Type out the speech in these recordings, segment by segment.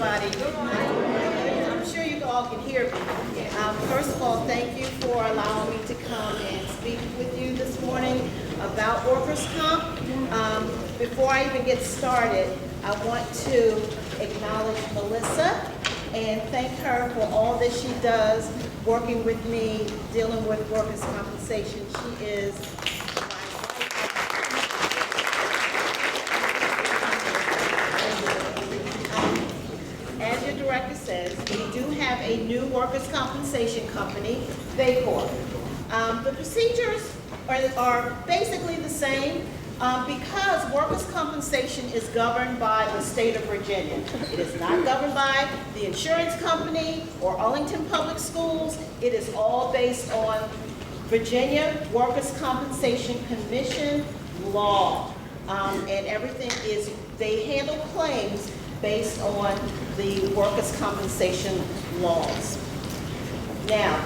everybody. I'm sure you all can hear me. First of all, thank you for allowing me to come and speak with you this morning about workers' comp. Before I even get started, I want to acknowledge Melissa and thank her for all that she does working with me, dealing with workers' compensation. She is as your director says, we do have a new workers' compensation company, Baycorp. The procedures are basically the same because workers' compensation is governed by the state of Virginia. It is not governed by the insurance company or Arlington Public Schools. It is all based on Virginia Workers' Compensation Commission law. And everything is, they handle claims based on the workers' compensation laws. Now,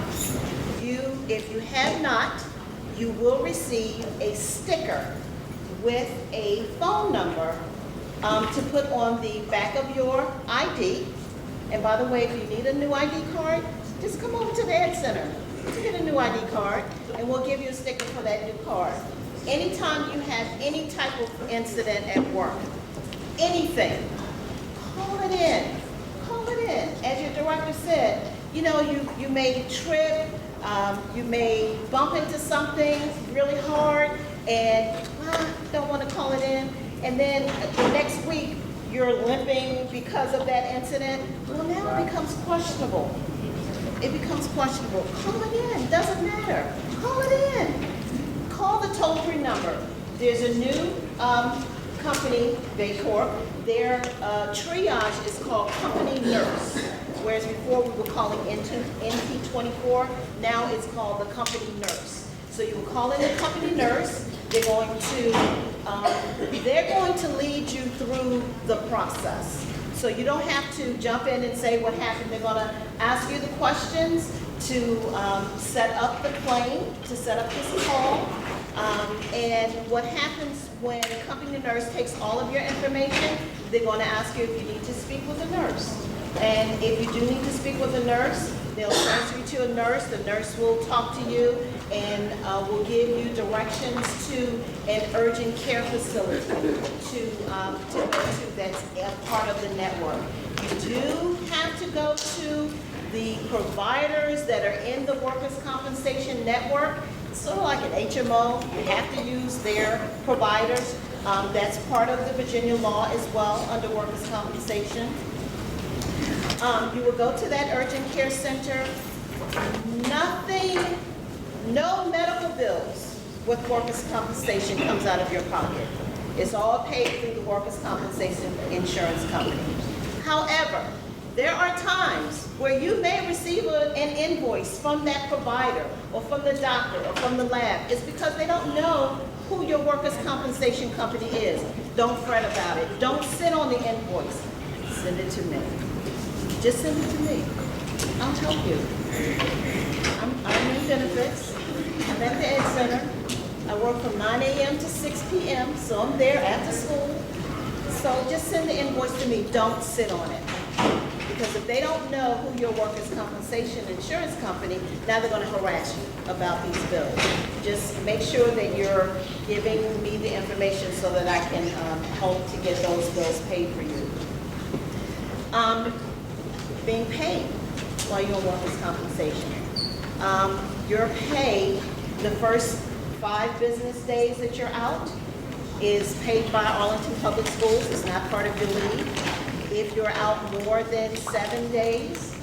if you have not, you will receive a sticker with a phone number to put on the back of your ID. And by the way, if you need a new ID card, just come over to the Ed Center to get a new ID card, and we'll give you a sticker for that new card. Anytime you have any type of incident at work, anything, call it in. Call it in. As your director said, you know, you may trip, you may bump into something really hard, and don't want to call it in. And then the next week, you're limping because of that incident. Well, now it becomes questionable. It becomes questionable. Call it in. Doesn't matter. Call it in. Call the toll-free number. There's a new company, Baycorp. Their triage is called Company Nurse, whereas before we were calling NT24. Now it's called the Company Nurse. So you will call in the Company Nurse. They're going to lead you through the process. So you don't have to jump in and say what happened. They're going to ask you the questions to set up the claim, to set up this call. And what happens when a company nurse takes all of your information, they're going to ask you if you need to speak with a nurse. And if you do need to speak with a nurse, they'll transfer you to a nurse. The nurse will talk to you and will give you directions to an urgent care facility to go to that's a part of the network. You do have to go to the providers that are in the workers' compensation network. It's sort of like an HMO. You have to use their providers. That's part of the Virginia law as well under workers' compensation. You will go to that urgent care center. Nothing, no medical bills with workers' compensation comes out of your pocket. It's all paid through the workers' compensation insurance company. However, there are times where you may receive an invoice from that provider or from the doctor or from the lab. It's because they don't know who your workers' compensation company is. Don't fret about it. Don't sit on the invoice. Send it to me. Just send it to me. I'll help you. I'm in benefits. I'm at the Ed Center. I work from 9 a.m. to 6 p.m., so I'm there after school. So just send the invoice to me. Don't sit on it. Because if they don't know who your workers' compensation insurance company, now they're going to harass you about these bills. Just make sure that you're giving me the information so that I can help to get those bills paid for you. Being paid while you're on workers' compensation. Your pay, the first 5 business days that you're out, is paid by Arlington Public Schools. It's not part of your leave. If you're out more than 7 days,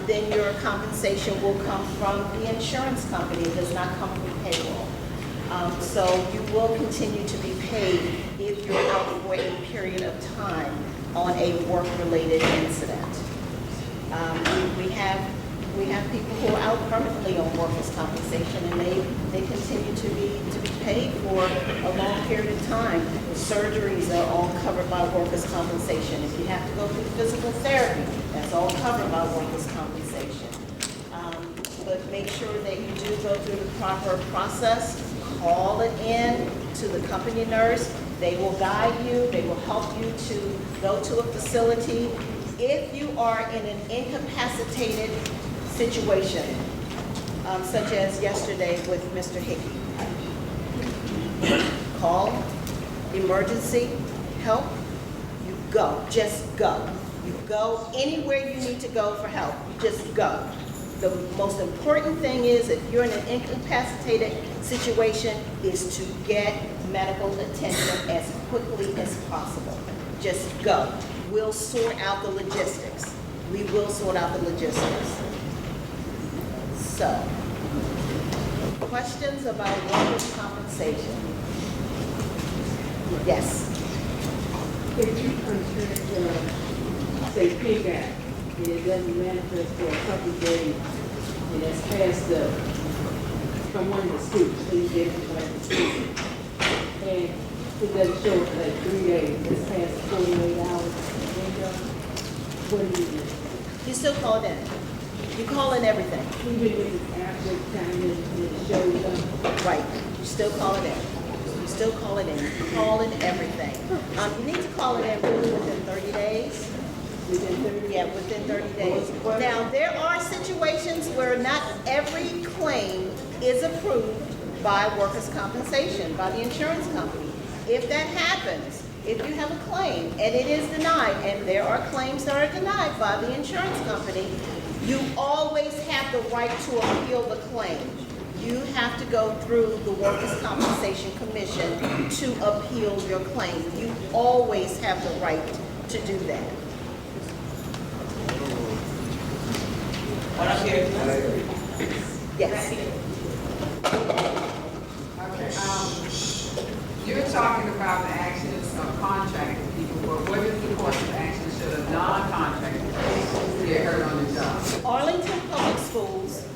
then your compensation will come from the insurance company. It does not come from payroll. So you will continue to be paid if you're out for a period of time on a work-related incident. We have people who are out permanently on workers' compensation, and they continue to be paid for a long period of time. Surgeries are all covered by workers' compensation. If you have to go through physical therapy, that's all covered by workers' compensation. But make sure that you do go through the proper process. Call it in to the company nurse. They will guide you. They will help you to go to a facility. If you are in an incapacitated situation, such as yesterday with Mr. Hickey, call emergency help, you go, just go. You go anywhere you need to go for help, you just go. The most important thing is, if you're in an incapacitated situation, is to get medical attention as quickly as possible. Just go. We'll sort out the logistics. We will sort out the logistics. So, questions about workers' compensation? Yes. If you consider, say, payback, and it doesn't manifest for a couple of days, and it's past from one of the students, so you get it from the student, and it doesn't show for like 3 days, it's past 48 hours, and what do you do? You still call it in. You call in everything. Even if it's after time it shows up. Right. You still call it in. You still call it in. You call in everything. You need to call it in really within 30 days. Within 30 Yeah, within 30 days. Now, there are situations where not every claim is approved by workers' compensation, by the insurance company. If that happens, if you have a claim and it is denied, and there are claims that are denied by the insurance company, you always have the right to appeal the claim. You have to go through the Workers' Compensation Commission to appeal your claim. You always have the right to do that. Yes. Okay, you're talking about the actions of contracted people, but what is the course of action should a non-contracted person get hurt on the job? Arlington Public Schools,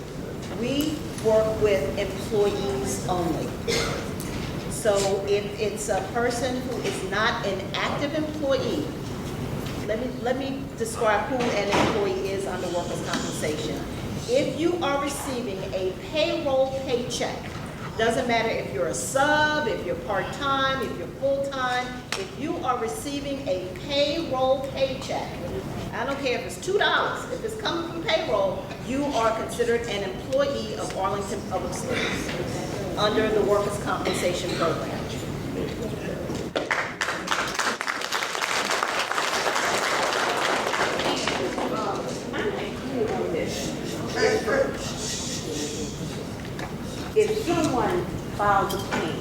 we work with employees only. So if it's a person who is not an active employee, let me describe who an employee is under workers' compensation. If you are receiving a payroll paycheck, doesn't matter if you're a sub, if you're part-time, if you're full-time, if you are receiving a payroll paycheck, I don't care if it's $2, if it's coming from payroll, you are considered an employee of Arlington Public Schools under the workers' compensation program. If someone files a claim,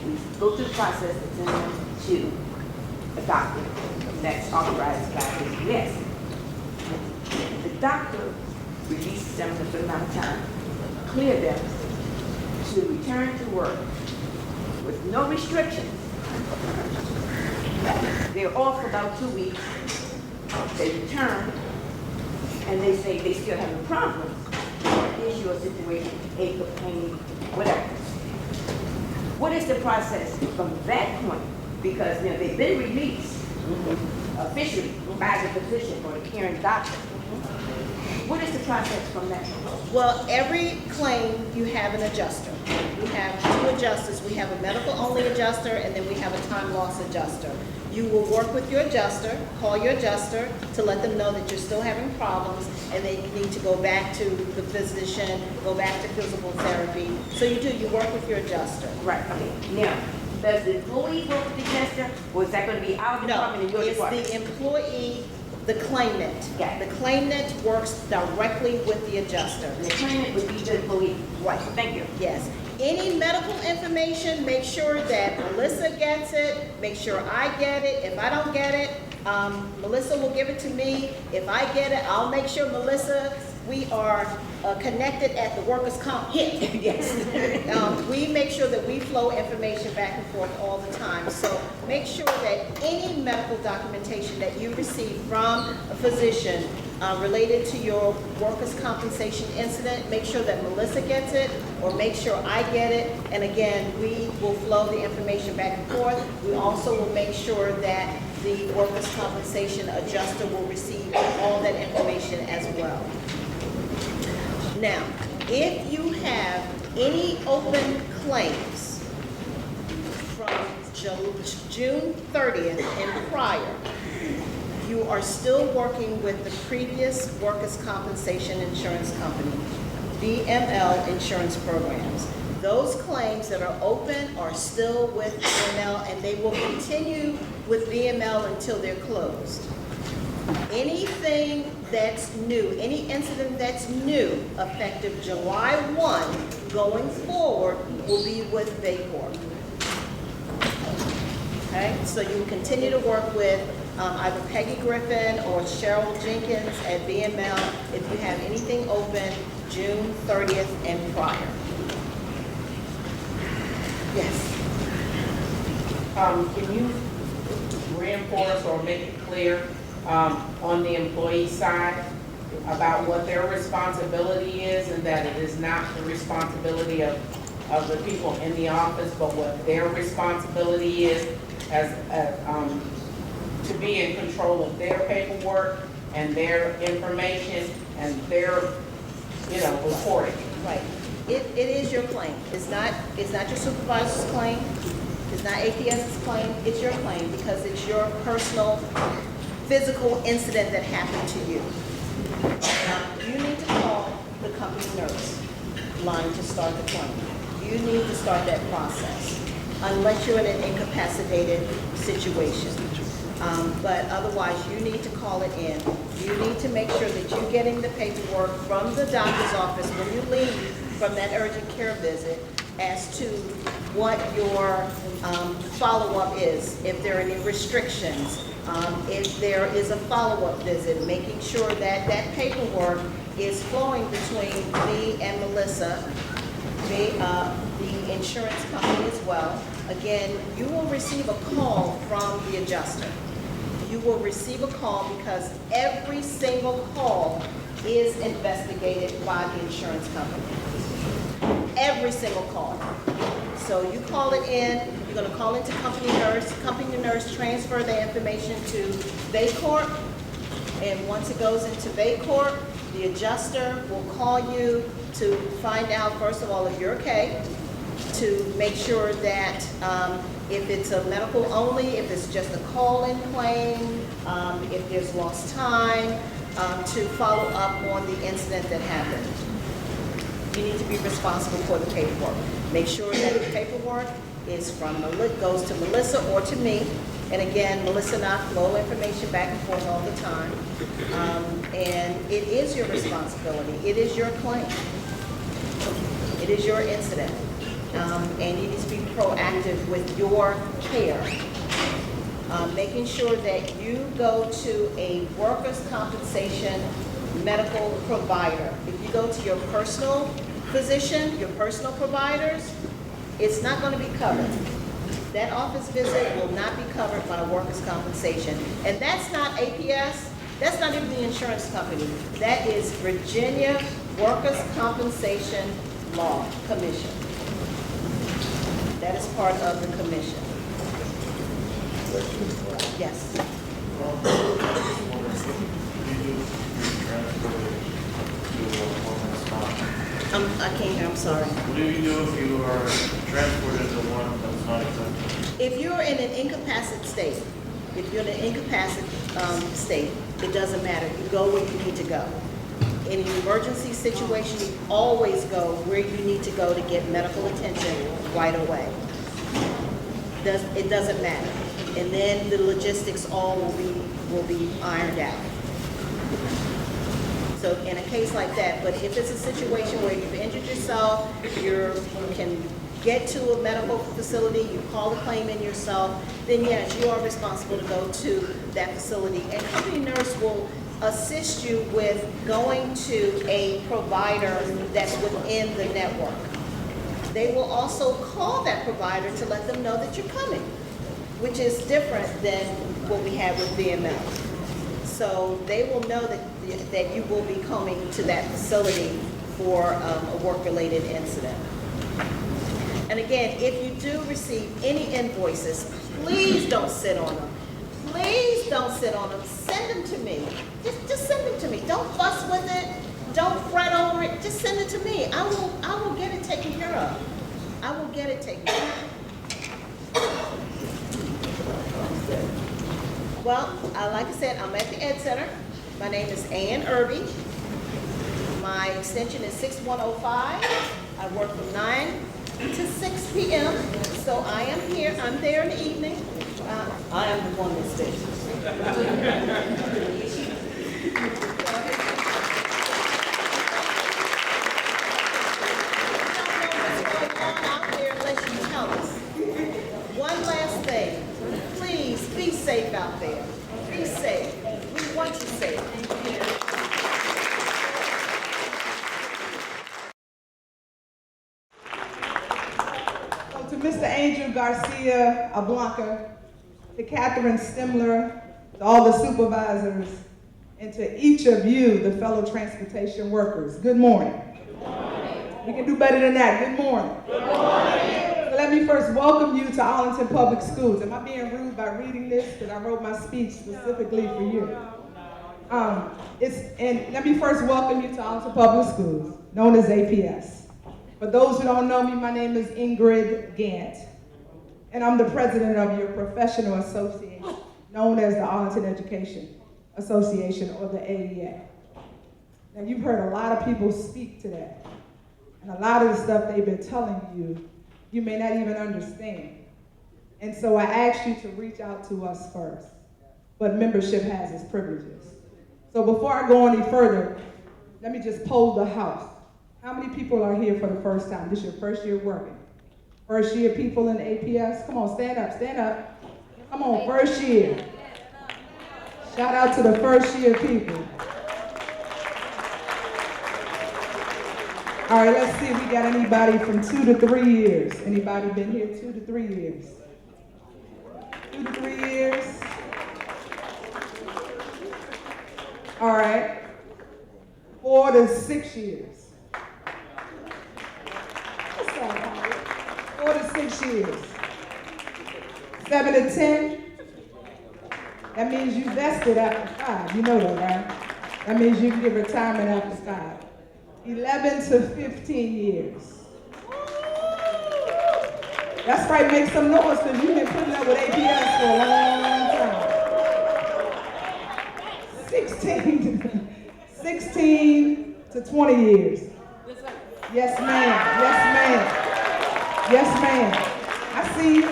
we go through the process and send them to a doctor that's authorized by the yes. The doctor releases them for a certain amount of time, clear them to return to work with no restrictions. They're off for about 2 weeks. They return and they say they still have a problem. Issue or situation, ache or pain, whatever. What is the process from that point? Because now they've been released officially by the physician or the caring doctor. What is the process from that point? Well, every claim you have an adjuster. We have 2 adjusters. We have a medical only adjuster, and then we have a time loss adjuster. You will work with your adjuster, call your adjuster to let them know that you're still having problems and then you need to go back to the physician, go back to physical therapy. So you work with your adjuster. Right, okay. Now, does the employee work with the adjuster, or is that going to be our department and your department? It's the employee, the claimant. Got it. The claimant works directly with the adjuster. The claimant would be the employee. Right. Thank you. Yes. Any medical information, make sure that Melissa gets it, make sure I get it. If I don't get it, Melissa will give it to me. If I get it, I'll make sure Melissa, we are connected at the workers' comp hit. Yes. We make sure that we flow information back and forth all the time. So make sure that any medical documentation that you receive from a physician related to your workers' compensation incident, make sure that Melissa gets it or make sure I get it. And again, we will flow the information back and forth. We also will make sure that the workers' compensation adjuster will receive all that information as well. Now, if you have any open claims from June 30th and prior, you are still working with the previous workers' compensation insurance company, VML insurance programs, those claims that are open are still with VML, and they will continue with VML until they're closed. Anything that's new, any incident that's new, effective July 1 going forward, will be with VACOR. Okay, so you will continue to work with either Peggy Griffin or Cheryl Jenkins at VML if you have anything open June 30th and prior. Yes. Can you reinforce or make it clear on the employee side about what their responsibility is, and that it is not the responsibility of the people in the office, but what their responsibility is as to be in control of their paperwork and their information and their, reporting? Right. It is your claim. It's not your supervisor's claim. It's not APS's claim. It's your claim because it's your personal physical incident that happened to you. You need to call the company nurse line to start the claim. You need to start that process unless you're in an incapacitated situation. But otherwise, you need to call it in. You need to make sure that you're getting the paperwork from the doctor's office when you leave from that urgent care visit as to what your follow-up is, if there are any restrictions, if there is a follow-up visit, making sure that that paperwork is flowing between me and Melissa, the insurance company as well. Again, you will receive a call from the adjuster. You will receive a call because every single call is investigated by the insurance company. Every single call. So you call it in, you're going to call into company nurse transfer the information to VACOR, and once it goes into VACOR, the adjuster will call you to find out, first of all, if you're okay, to make sure that if it's a medical only, if it's just a call-in claim, if there's lost time, to follow up on the incident that happened. You need to be responsible for the paperwork. Make sure that the paperwork is goes to Melissa or to me. And again, Melissa and I flow information back and forth all the time. And it is your responsibility. It is your claim. It is your incident. And you need to be proactive with your care. Making sure that you go to a workers' compensation medical provider. If you go to your personal physician, your personal providers, it's not going to be covered. That office visit will not be covered by workers' compensation. And that's not APS, that's not even the insurance company. That is Virginia Workers' Compensation Law Commission. That is part of the commission. Yes. I can't hear, I'm sorry. What do you do if you are transported to one that's not exempt? If you're in an incapacitated state, it doesn't matter. You go where you need to go. In an emergency situation, you always go where you need to go to get medical attention right away. It doesn't matter. And then the logistics all will be ironed out. So in a case like that, but if it's a situation where you've injured yourself, you can get to a medical facility, you call the claim in yourself, then yes, you are responsible to go to that facility. And company nurse will assist you with going to a provider that's within the network. They will also call that provider to let them know that you're coming, which is different than what we have with VML. So they will know that you will be coming to that facility for a work-related incident. And again, if you do receive any invoices, please don't sit on them. Please don't sit on them. Send them to me. Just send them to me. Don't fuss with it. Don't fret over it. Just send it to me. I will get it taken care of. I will get it taken care of. Well, like I said, I'm at the Ed Center. My name is Ann Irby. My extension is 6105. I work from 9 to 6 p.m. So I am here. I'm there in the evening. I am the one that stays. Out there unless you tell us. One last thing. Please be safe out there. Be safe. We want you safe. To Mr. Angel Garcia Ablanca, to Catherine Stimler, to all the supervisors, and to each of you, the fellow transportation workers, good morning. Good morning. We can do better than that. Good morning. Good morning. So let me first welcome you to Arlington Public Schools. Am I being rude by reading this? Because I wrote my speech specifically for you. And let me first welcome you to Arlington Public Schools, known as APS. For those who don't know me, my name is Ingrid Gant, and I'm the president of your professional association, known as the Arlington Education Association, or the AEA. Now, you've heard a lot of people speak today, and a lot of the stuff they've been telling you, you may not even understand. And so I asked you to reach out to us first, but membership has its privileges. So before I go any further, let me just poll the house. How many people are here for the first time? This is your first year working. First year people in APS? Come on, stand up, stand up. Come on, first year. Shout out to the first year people. All right, let's see if we got anybody from 2 to 3 years. Anybody been here 2 to 3 years? 2 to 3 years. All right. 4 to 6 years. 4 to 6 years. 7 to 10. That means you vested after 5. You know that, right? That means you can get retirement after 5. 11 to 15 years. That's right, make some noise because you've been putting up with APS for a long time. 16 to 20 years. Yes, ma'am. Yes, ma'am. Yes, ma'am. I see you.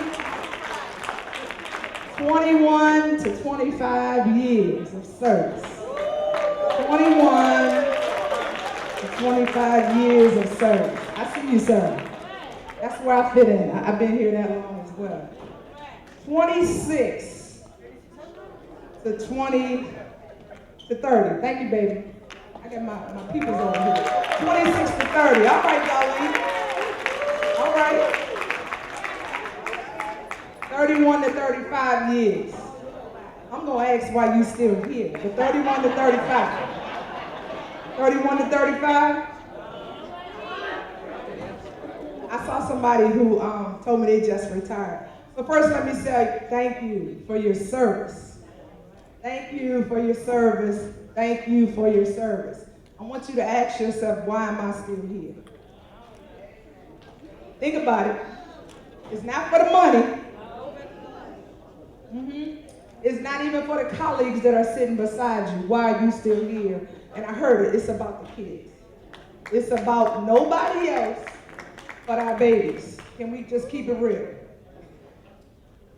21 to 25 years of service. 21 to 25 years of service. I see you, sir. That's where I fit in. I've been here that long as well. 26 to 20 to 30. Thank you, baby. I got my peoples over here. 26 to 30. All right, Darlene. All right. 31 to 35 years. I'm going to ask why you still here. But 31 to 35. 31 to 35? I saw somebody who told me they just retired. So first let me say thank you for your service. Thank you for your service. Thank you for your service. I want you to ask yourself, why am I still here? Think about it. It's not for the money. It's not even for the colleagues that are sitting beside you. Why are you still here? And I heard it. It's about the kids. It's about nobody else but our babies. Can we just keep it real?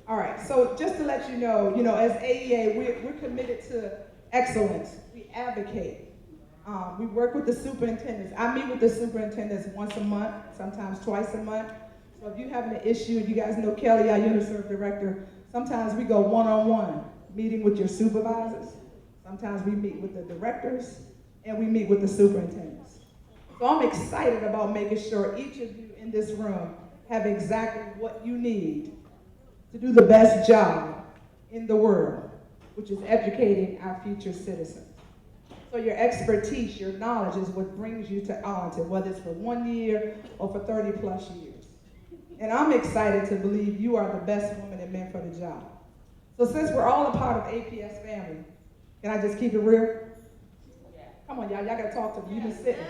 All right. So just to let you know, as AEA, we're committed to excellence. We advocate. We work with the superintendents. I meet with the superintendents once a month, sometimes twice a month. So if you have an issue, you guys know Kelly, our UNICEF director, sometimes we go one-on-one, meeting with your supervisors. Sometimes we meet with the directors, and we meet with the superintendents. So I'm excited about making sure each of you in this room have exactly what you need to do the best job in the world, which is educating our future citizens. So your expertise, your knowledge is what brings you to Arlington, whether it's for 1 year or for 30 plus years. And I'm excited to believe you are the best woman and men for the job. So since we're all a part of APS family, can I just keep it real? Come on, y'all gotta talk to me. You've been sitting.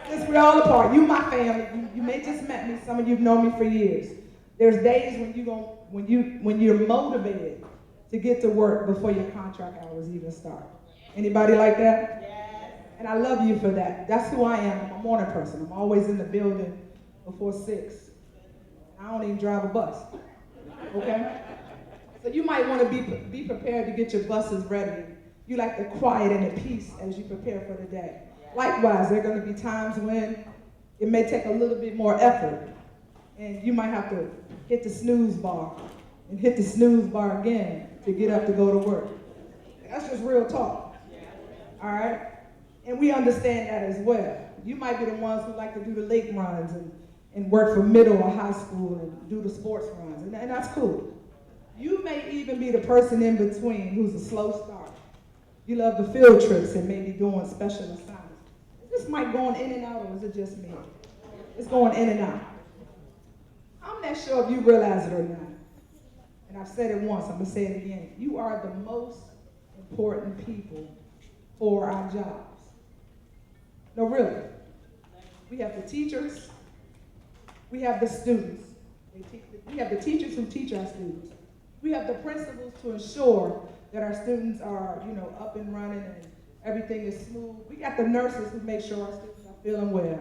Since we're all a part, you my family. You may just met me. Some of you've known me for years. There's days when you're motivated to get to work before your contract hours even start. Anybody like that? Yes. And I love you for that. That's who I am. I'm a morning person. I'm always in the building before 6. I don't even drive a bus. Okay? So you might want to be prepared to get your buses ready. You like the quiet and the peace as you prepare for the day. Likewise, there are going to be times when it may take a little bit more effort, and you might have to hit the snooze bar and hit the snooze bar again to get up to go to work. That's just real talk. All right? And we understand that as well. You might be the ones who like to do the late runs and work for middle or high school and do the sports runs, and that's cool. You may even be the person in between who's a slow starter. You love the field trips and maybe doing special assignments. Is this mic going in and out, or is it just me? It's going in and out. I'm not sure if you realize it or not. And I've said it once, I'm gonna say it again. You are the most important people for our jobs. No, really. We have the teachers, we have the students. We have the teachers who teach our students. We have the principals to ensure that our students are, up and running and everything is smooth. We got the nurses who make sure our students are feeling well.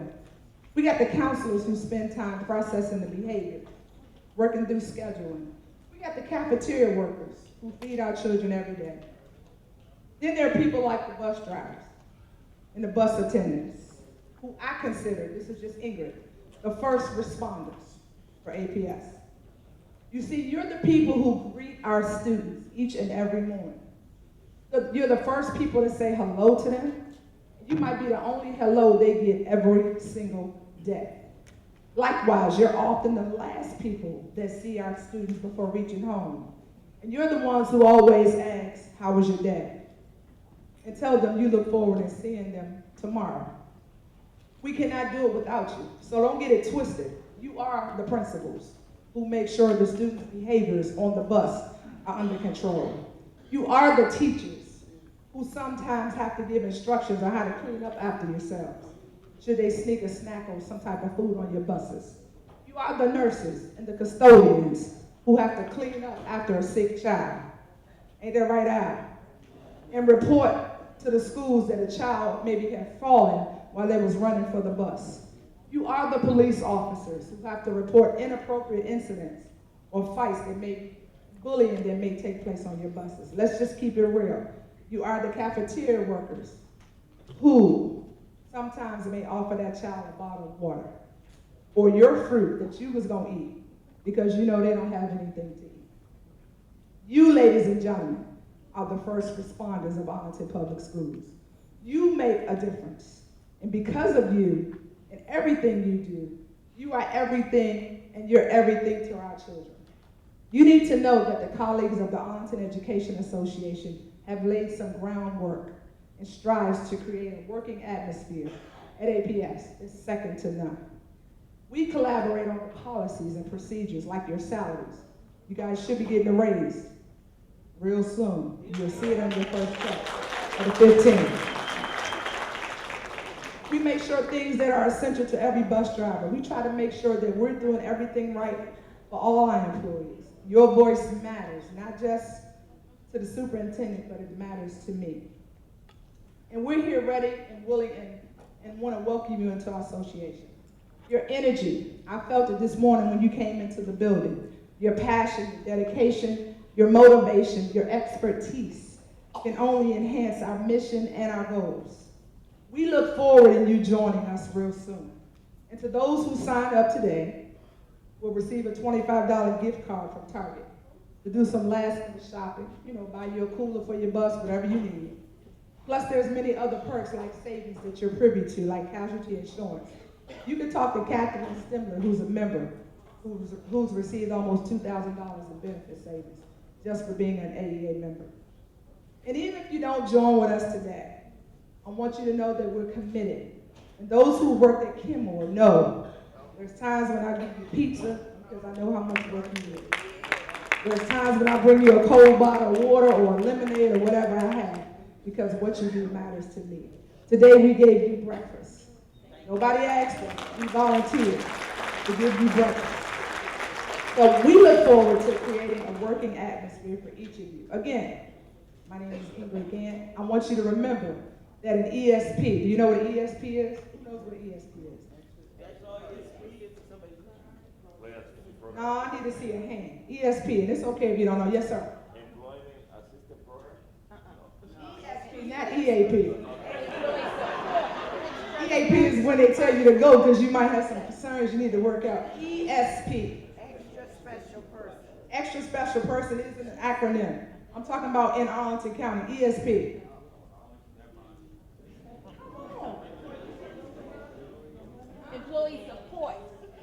We got the counselors who spend time processing the behavior, working through scheduling. We got the cafeteria workers who feed our children every day. Then there are people like the bus drivers and the bus attendants, who I consider, this is just Ingrid, the first responders for APS. You see, you're the people who greet our students each and every morning. You're the first people to say hello to them. You might be the only hello they get every single day. Likewise, you're often the last people that see our students before reaching home. And you're the ones who always ask, how was your day? And tell them you look forward to seeing them tomorrow. We cannot do it without you, so don't get it twisted. You are the principals who make sure the students' behaviors on the bus are under control. You are the teachers who sometimes have to give instructions on how to clean up after yourselves, should they sneak a snack or some type of food on your buses. You are the nurses and the custodians who have to clean up after a sick child. Ain't that right, Al? And report to the schools that a child maybe had fallen while they was running for the bus. You are the police officers who have to report inappropriate incidents or fights that may, bullying that may take place on your buses. Let's just keep it real. You are the cafeteria workers who sometimes may offer that child a bottle of water or your fruit that you was gonna eat because you know they don't have anything to eat. You, ladies and gentlemen, are the first responders of Arlington Public Schools. You make a difference. And because of you and everything you do, you are everything and you're everything to our children. You need to know that the colleagues of the Arlington Education Association have laid some groundwork and strives to create a working atmosphere at APS that's second to none. We collaborate on the policies and procedures like your salaries. You guys should be getting a raise real soon. You'll see it on your first check for the 15th. We make sure things that are essential to every bus driver. We try to make sure that we're doing everything right for all our employees. Your voice matters, not just to the superintendent, but it matters to me. And we're here ready and willing and want to welcome you into our association. Your energy, I felt it this morning when you came into the building. Your passion, your dedication, your motivation, your expertise can only enhance our mission and our goals. We look forward in you joining us real soon. And to those who signed up today, will receive a $25 gift card from Target to do some last-minute shopping, buy you a cooler for your bus, whatever you need. Plus, there's many other perks like savings that you're privy to, like casualty insurance. You can talk to Catherine Stimler, who's a member, who's received almost $2,000 in benefit savings just for being an AEA member. And even if you don't join with us today, I want you to know that we're committed. And those who worked at Kenmore know there's times when I give you pizza because I know how much work you do. There's times when I bring you a cold bottle of water or a lemonade or whatever I have because what you do matters to me. Today we gave you breakfast. Nobody asked us. We volunteered to give you breakfast. So we look forward to creating a working atmosphere for each of you. Again, my name is Ingrid again. I want you to remember that an ESP, do you know what an ESP is? Who knows what an ESP is? No, I need to see a hand. ESP, and it's okay if you don't know. Yes, sir. Employment Assistance Program? ESP, not EAP. EAP is when they tell you to go because you might have some concerns you need to work out. ESP. Extra special person. Extra special person is an acronym. I'm talking about in Arlington County, ESP. Employee support.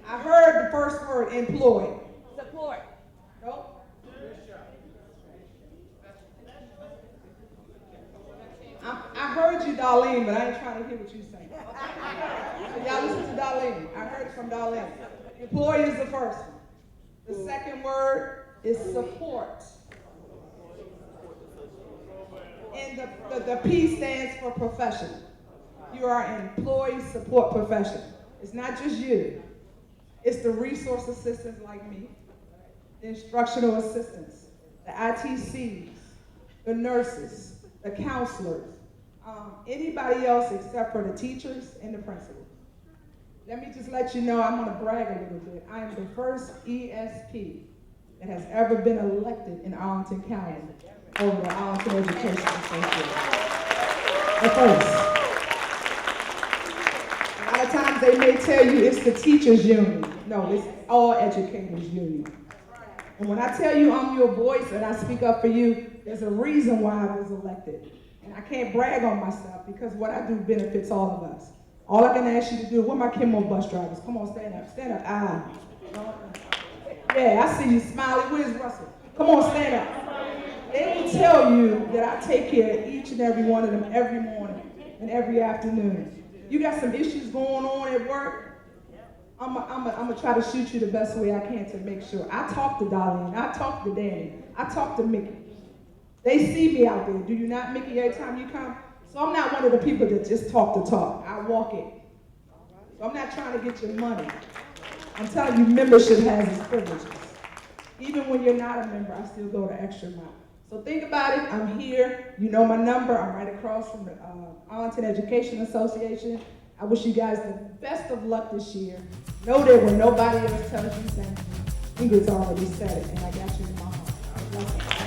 I heard the first word, employee. Support. Nope. I heard you, Darlene, but I ain't trying to hear what you're saying. So y'all listen to Darlene. I heard it from Darlene. Employee is the first one. The second word is support. And the P stands for professional. You are an employee support professional. It's not just you. It's the resource assistants like me, the instructional assistants, the ITCs, the nurses, the counselors, anybody else except for the teachers and the principals. Let me just let you know, I'm gonna brag a little bit. I am the first ESP that has ever been elected in Arlington County over the Arlington Education Association. The first. A lot of times they may tell you it's the teachers union. No, it's all educators union. And when I tell you I'm your voice and I speak up for you, there's a reason why I was elected. And I can't brag on myself because what I do benefits all of us. All I can ask you to do, where my Kimball bus drivers? Come on, stand up, stand up. Yeah, I see you smiling. Where's Russell? Come on, stand up. They will tell you that I take care of each and every one of them every morning and every afternoon. You got some issues going on at work, I'm gonna try to shoot you the best way I can to make sure. I talk to Darlene, I talk to Danny, I talk to Mickey. They see me out there. Do you not, Mickey, every time you come? So I'm not one of the people that just talk to talk. I walk it. So I'm not trying to get your money. I'm telling you, membership has its privileges. Even when you're not a member, I still go the extra mile. So think about it. I'm here. You know my number. I'm right across from the Arlington Education Association. I wish you guys the best of luck this year. Know that when nobody else tells you thank you, Ingrid's already said it, and I got you in my heart.